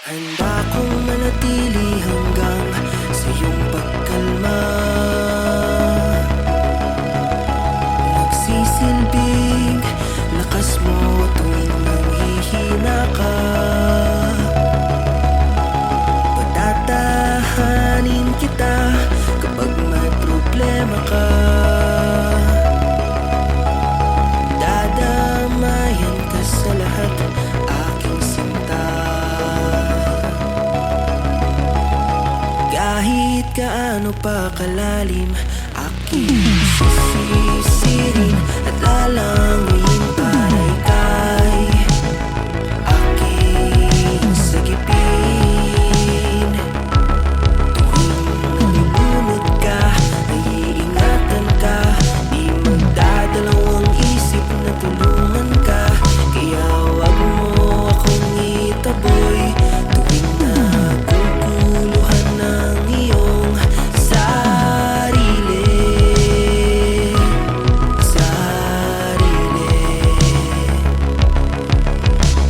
Handa kong manatili hanggang sa iyong pagkalma. Nagsisilbing lakas mo tuwing nanghihina ka. Patatahanin kita kapag may problema ka. Dadamayan ka sa lahat, aking sinta. Kahit gaano pa kalalim, aking sisisirin at lalanguyin para ika'y aking sagipin. Tuwing nalulunod ka, ay iingatan ka, di magdadalawang isip na tulungan ka. Kaya wag mo akong itaboy tuwing naguguluhan ng iyong sarili.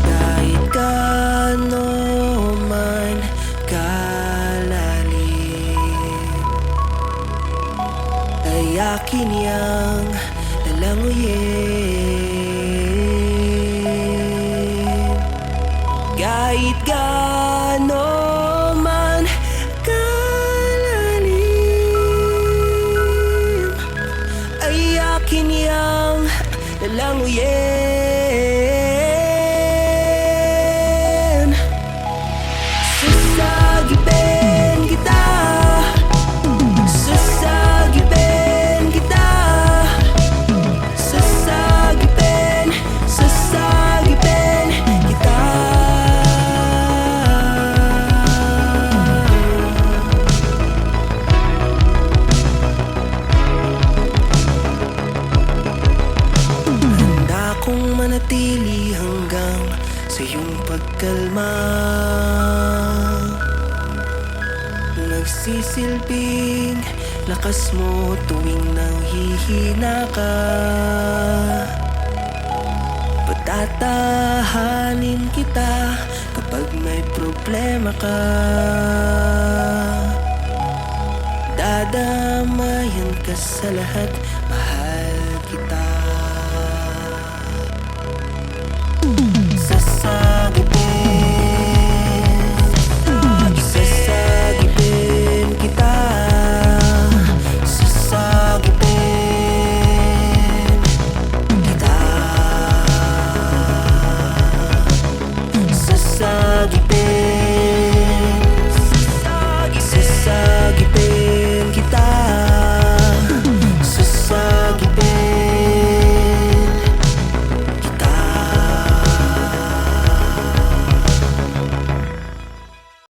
Kahit gaano man kalalim, ay akin yang lalanguyin. Kahit gaano man kalalim, ay akin yang lalanguyin. Sasagipin kita, sasagipin kita, sasagipin, sasagipin kita. Handa kong manatili hanggang sa iyong pagkalma. Nagsisilbing lakas mo tuwing nanghihina ka. Patatahanin kita kapag may problema ka. Dadamayan ka sa lahat, mahal